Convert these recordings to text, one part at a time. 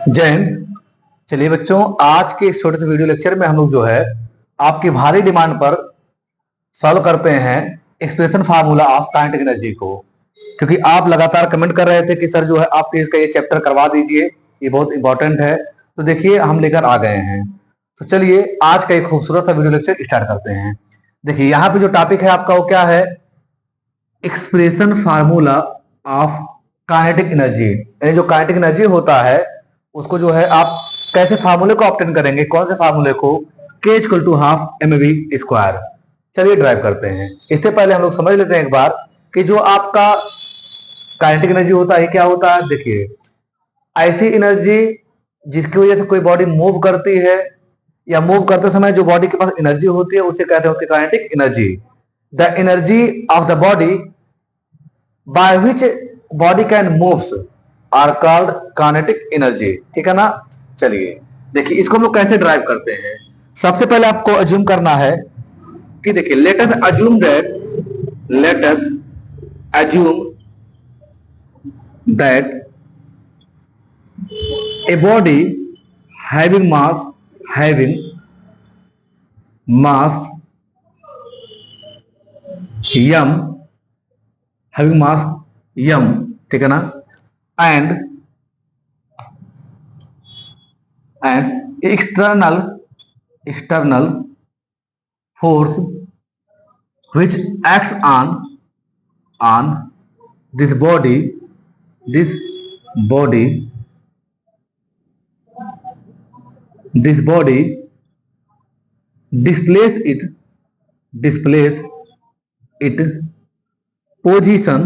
जय हिंद। चलिए बच्चों, आज के इस छोटे से वीडियो लेक्चर में हम लोग जो है आपकी भारी डिमांड पर सॉल्व करते हैं expression formula of kinetic energy को, क्योंकि आप लगातार कमेंट कर रहे थे कि सर जो है आप इसका ये चैप्टर करवा दीजिए, ये बहुत इंपॉर्टेंट है। तो देखिए हम लेकर आ गए हैं। तो चलिए आज का एक खूबसूरत सा वीडियो लेक्चर स्टार्ट करते हैं। देखिए यहाँ पे जो टॉपिक है आपका वो क्या है, expression formula of kinetic energy. यानी जो काइनेटिक एनर्जी होता है उसको जो है आप कैसे फार्मूले को ऑब्टेन करेंगे, कौन से फार्मूले को, K equal to half mv square. चलिए ड्राइव करते हैं। इससे पहले हम लोग समझ लेते हैं एक बार कि जो आपका काइनेटिक एनर्जी होता है क्या होता है। देखिए ऐसी एनर्जी जिसकी वजह से कोई बॉडी मूव करती है या मूव करते समय जो बॉडी के पास एनर्जी होती है उसे कहते हैं उसकी kinetic energy. The energy of the body by which body can moves are called kinetic energy. ठीक है ना। चलिए देखिए इसको हम लोग कैसे ड्राइव करते हैं। सबसे पहले आपको अज्यूम करना है कि देखिए let us assume that a body having mass m having mass m, ठीक है ना, and external force which acts on this body displace it position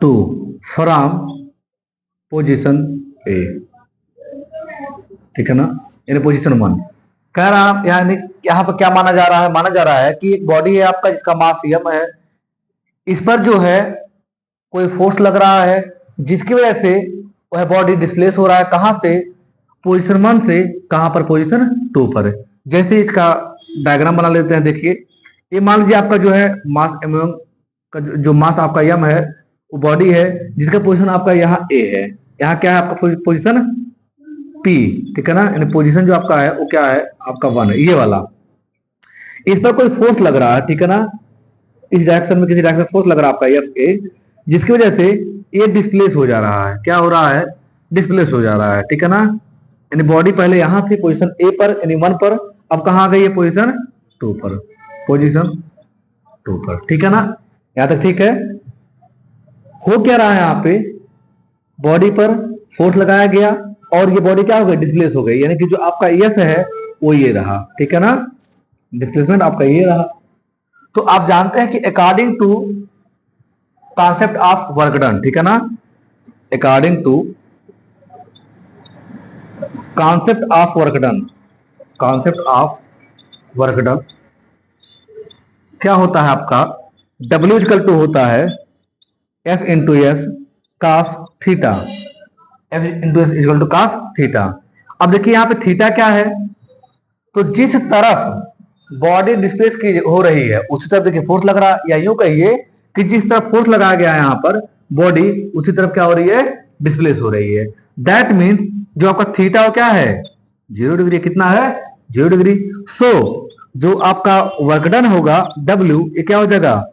to from position A. ठीक है ना, यानी पोजीशन 1। कह रहा यानी यहाँ पर क्या माना जा रहा है कि एक बॉडी है आपका जिसका मास m है, इस पर जो है कोई फोर्स लग रहा है जिसकी वजह से वह बॉडी डिस्प्लेस हो रहा है। कहां से, पोजीशन 1 से कहां पर, पोजीशन 2 पर। जैसे इसका डायग्राम बना लेते हैं। देखिए ये मान लीजिए आपका जो है मास m का जो मास आपका m है वो बॉडी है जिसका पोजीशन आपका यहाँ ए है, यहाँ क्या है आपका पोजीशन P। ठीक है ना, यानी पोजीशन जो आपका है वो क्या है आपका 1 है, ये वाला। इस पर कोई फोर्स लग रहा है, ठीक है ना, इस डायरेक्शन में किसी डायरेक्शन फोर्स लग रहा है आपका Fa, जिसकी वजह से ये डिस्प्लेस हो जा रहा है। क्या हो रहा है, डिस्प्लेस हो जा रहा है। ठीक है ना, यानी बॉडी पहले यहां थी पोजीशन ए पर यानी 1 पर, अब कहां आ गई है पोजीशन 2 पर, पोजीशन 2 पर। ठीक है ना, यहां तक ठीक है। हो क्या रहा है, यहाँ पे बॉडी पर फोर्स लगाया गया और ये बॉडी क्या हो गई, डिस्प्लेस हो गई, यानी कि जो आपका एस है वो ये रहा। ठीक है ना, डिस्प्लेसमेंट आपका ये रहा। तो आप जानते हैं कि according to concept of work done, ठीक है ना, according to concept of work done क्या होता है आपका, W इक्वल टू होता है F into s cos theta, F into s equal to cos theta. अब देखिए यहाँ पे थीटा क्या है, तो जिस तरफ बॉडी डिस्प्लेस की हो रही है उसी तरफ देखिए फोर्स लग रहा है, या यूं कहिए कि जिस तरफ फोर्स लगाया गया है यहाँ पर बॉडी उसी तरफ क्या हो रही है, डिस्प्लेस हो रही है। दैट मीन्स जो आपका थीटा वो क्या है, 0 डिग्री। कितना है, 0 डिग्री। सो जो आपका वर्क डन होगा W ये क्या हो जाएगा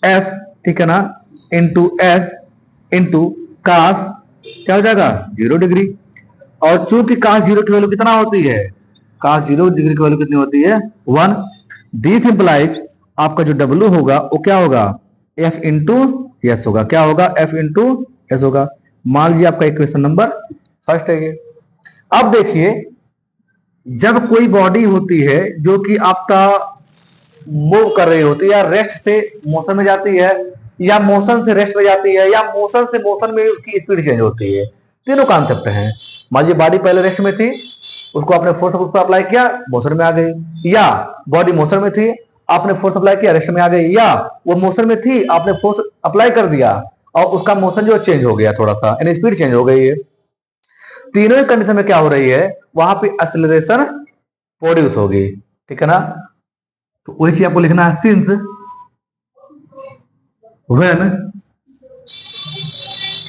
F, ठीक है ना, इंटू एस इंटू कास क्या हो जाएगा 0 डिग्री। और चूंकि कास 0 की वैल्यू कितना होती है, कास 0 डिग्री की वैल्यू कितनी होती है, 1। दिस इंप्लाइज आपका जो W होगा वो क्या होगा, F इंटू एस होगा। क्या होगा, F इंटू एस होगा। मान लीजिए आपका इक्वेशन नंबर फर्स्ट है ये। अब देखिए जब कोई बॉडी होती है जो कि आपका मूव कर रही होती है या रेस्ट से मोशन में जाती है या मोशन से रेस्ट में जाती है या मोशन से मोशन में उसकी स्पीड चेंज होती है, तीनों कॉन्सेप्ट हैं। मान लीजिए बॉडी पहले रेस्ट में थी, उसको आपने फोर्स उस पर अप्लाई किया, मोशन में आ गई, या बॉडी मोशन में थी, आपने फोर्स अप्लाई किया, रेस्ट में आ गई, या वो मोशन में थी, आपने फोर्स अप्लाई कर दिया और उसका मोशन जो चेंज हो गया, थोड़ा सा यानी स्पीड चेंज हो गई है। तीनों ही कंडीशन में क्या हो रही है, वहां पे एक्सीलरेशन प्रोड्यूस होगी। ठीक है ना, तो वही चीज आपको लिखना है, since when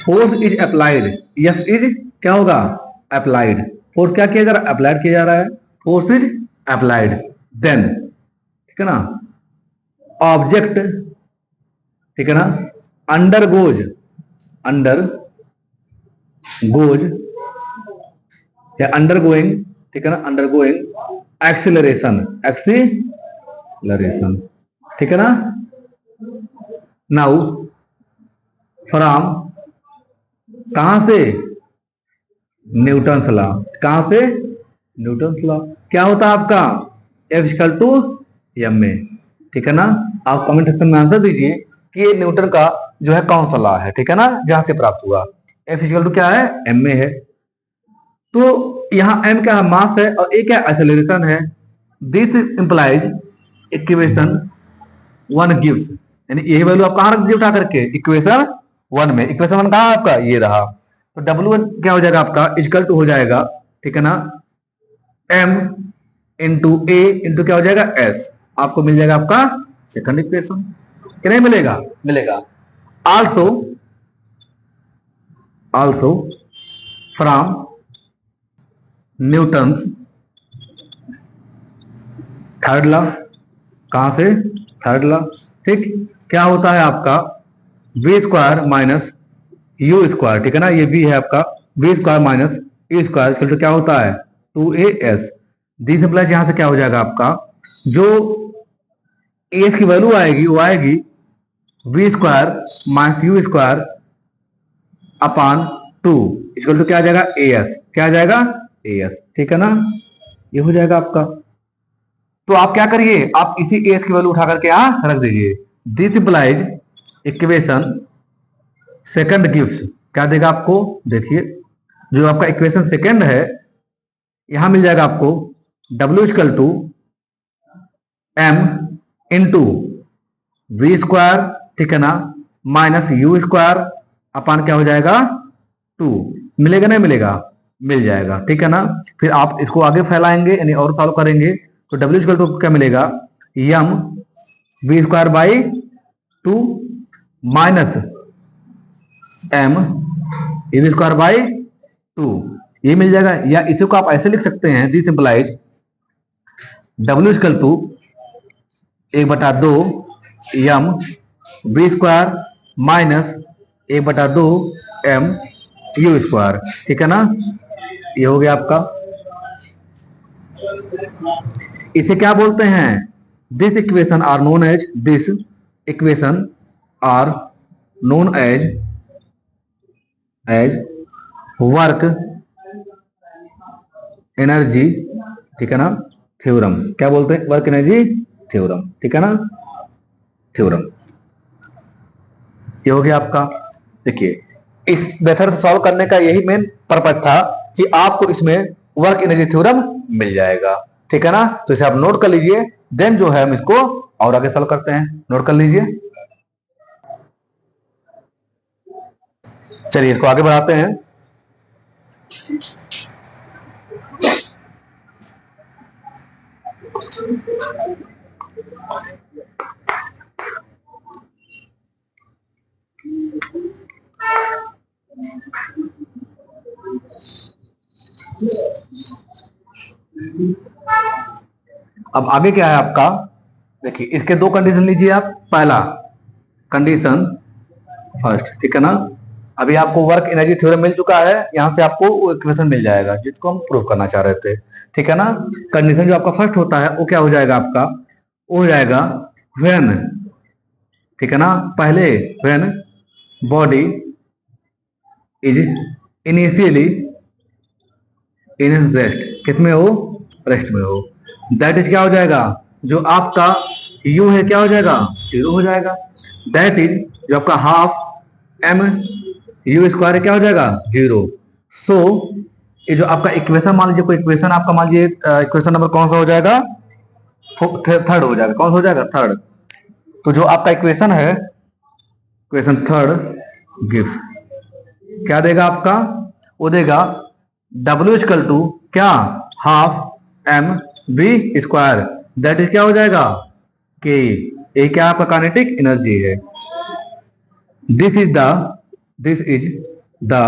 force is applied, yes is क्या होगा, अप्लाइड, फोर्स क्या किया जा रहा है, अप्लाइड किया जा रहा है, फोर्स इज अप्लाइड, देन ठीक है ना, ऑब्जेक्ट ठीक है ना, अंडर गोज या अंडर गोइंग ठीक है ना, अंडर गोइंग एक्सिलरेशन ठीक है ना, नाउ फ्रॉम कहां से, न्यूटन लॉ, कहां से, न्यूटन लॉ, क्या होता है आपका F टू एम ए, ठीक है ना। आप कमेंट सेक्शन में आंसर दीजिए कि ये न्यूटन का जो है कौन सा लॉ है, ठीक है ना, जहां से प्राप्त हुआ। F टू क्या है, एम ए है। तो यहां m क्या है, मास है, और a क्या एक्सेलरेशन है। दिस इंप्लाइज इक्वेशन 1 गिव्स, यानी यही वैल्यू आप कहां रख दीजिए उठा करके, इक्वेशन 1 में। इक्वेशन 1 कहां आपका, ये रहा। तो W1 क्या हो जाएगा आपका, इक्वल टू हो जाएगा ठीक है ना, m इंटू ए इंटू क्या हो जाएगा s, आपको मिल जाएगा आपका सेकंड इक्वेशन, कि नहीं मिलेगा, मिलेगा। Also from Newton's third law, कहां से, थर्ड लॉ, ठीक, क्या होता है आपका v square minus u square, ठीक है ना, ये v है आपका, v स्क्वायर माइनस ए स्क्वायर तो क्या होता है 2as। दिस इंप्लाइज यहां से क्या हो जाएगा आपका, जो एस की वैल्यू आएगी वो आएगी v square minus u square upon 2 equal to क्या आ जाएगा as, क्या आ जाएगा as, ठीक है ना, ये हो जाएगा आपका। तो आप क्या करिए, आप इसी एस की वैल्यू उठा करके यहां रख दीजिए। This implies equation second gives, क्या देगा आपको, देखिए जो आपका इक्वेशन सेकंड है यहां मिल जाएगा आपको W equal to m into v square ठीक है ना, माइनस यू स्क्वायर अपान क्या हो जाएगा 2, मिलेगा नहीं मिलेगा, मिल जाएगा, ठीक है ना। फिर आप इसको आगे फैलाएंगे यानी और सॉल्व करेंगे तो W इक्वल टू क्या मिलेगा, m v square by 2 minus m a v square by 2, ये मिल जाएगा। या इसी को आप ऐसे लिख सकते हैं, this implies W equal to 1/2 m v square minus 1/2 m u square, ठीक है ना, ये हो गया आपका। इसे क्या बोलते हैं, this equation are known as, this equation are known as work energy ठीक है ना, थ्योरम, क्या बोलते हैं, वर्क एनर्जी थ्योरम, ठीक है ना, थ्योरम, ये हो गया आपका। देखिए इस मेथड से सॉल्व करने का यही मेन पर्पज था कि आपको इसमें वर्क एनर्जी थ्योरम मिल जाएगा, ठीक है ना। तो इसे आप नोट कर लीजिए, देन जो है हम इसको और आगे सॉल्व करते हैं, नोट कर लीजिए। चलिए इसको आगे बढ़ाते हैं। अब आगे क्या है आपका, देखिए इसके दो कंडीशन लीजिए आप। पहला कंडीशन फर्स्ट, ठीक है ना, अभी आपको वर्क एनर्जी थ्योरम मिल चुका है, यहां से आपको वो इक्वेशन मिल जाएगा जिसको हम प्रूव करना चाह रहे थे, ठीक है ना। कंडीशन जो आपका फर्स्ट होता है वो क्या हो जाएगा आपका, वो हो जाएगा व्हेन, ठीक है ना, पहले when body is initially in rest, किसमें हो, रेस्ट में हो, दैट इज क्या हो जाएगा, जो आपका u है क्या हो जाएगा, 0 हो जाएगा। दैट इज जो आपका हाफ m यू स्क्वायर क्या हो जाएगा 0। सो ये जो आपका इक्वेशन मान लीजिए, कोई इक्वेशन आपका मान लीजिए इक्वेशन नंबर कौन सा हो जाएगा, थर्ड हो जाएगा, कौन सा हो जाएगा, थर्ड। तो जो आपका इक्वेशन है, इक्वेशन थर्ड गिव्स क्या देगा आपका, वो देगा W इक्वल टू क्या, half m v square, that is क्या हो जाएगा k, क्या आपका काइनेटिक एनर्जी है। This is the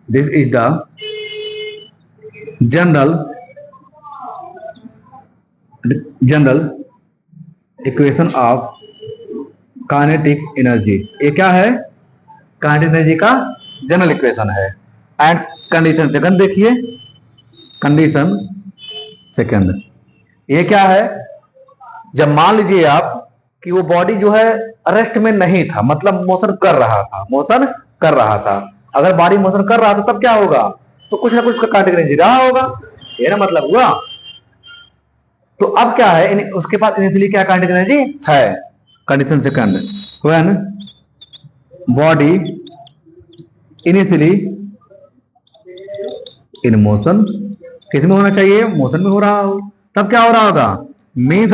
this is the general equation of kinetic energy. ये क्या है? काइनेटिक एनर्जी का जनरल इक्वेशन है। एंड कंडीशन सेकंड देखिए, कंडीशन सेकंड ये क्या है? जब मान लीजिए आप कि वो बॉडी जो है रेस्ट में नहीं था, मतलब मोशन कर रहा था। अगर बॉडी मोशन कर रहा था तब क्या होगा? तो कुछ ना कुछ उसका काइनेटिक एनर्जी रहा होगा, ये ना मतलब हुआ। तो अब क्या है, उसके पास इनिशियली क्या काइनेटिक एनर्जी है? Condition second, when body initially in motion, किस में होना चाहिए? मोशन में हो रहा हो, तब क्या हो रहा होगा? Means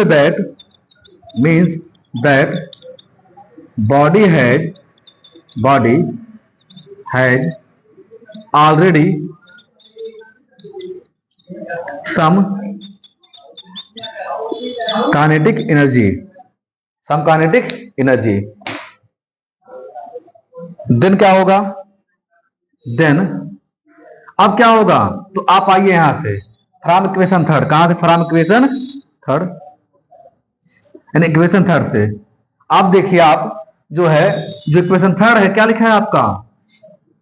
that body has already some kinetic energy. Then क्या होगा? देन अब क्या होगा? तो आप आइए यहां से फ्रॉम इक्वेशन थर्ड। कहां से? फ्रॉम इक्वेशन थर्ड, यानी इक्वेशन थर्ड से आप देखिए, आप जो है जो इक्वेशन थर्ड है क्या लिखा है आपका?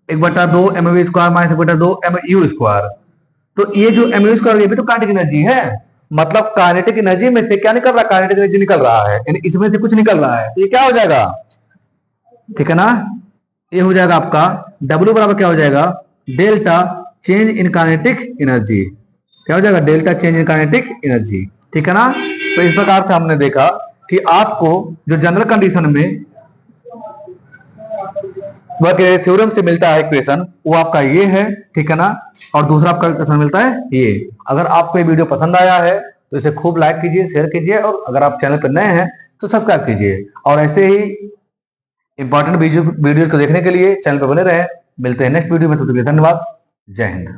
1/2 mv square minus 1/2 mu square. तो ये जो mu स्क्वायर ये भी तो काइनेटिक एनर्जी है, मतलब काइनेटिक एनर्जी में से क्या निकल रहा है? काइनेटिक एनर्जी निकल रहा है, यानी इसमें से कुछ निकल रहा है। तो ये क्या हो जाएगा? ठीक है ना, ये हो जाएगा आपका W बराबर क्या हो जाएगा? Delta change in kinetic energy. क्या हो जाएगा? Delta change in kinetic energy. ठीक है ना। तो इस प्रकार से हमने देखा कि आपको जो जनरल कंडीशन में वह थ्योरम से मिलता है इक्वेशन, वो आपका ये है। ठीक है ना। और दूसरा आपका इक्वेशन मिलता है ये। अगर आपको ये वीडियो पसंद आया है तो इसे खूब लाइक कीजिए, शेयर कीजिए, और अगर आप चैनल पर नए हैं तो सब्सक्राइब कीजिए। और ऐसे ही इंपॉर्टेंट वीडियो को देखने के लिए चैनल पर बने रहे। मिलते हैं नेक्स्ट वीडियो में, तो धन्यवाद। जय हिंद।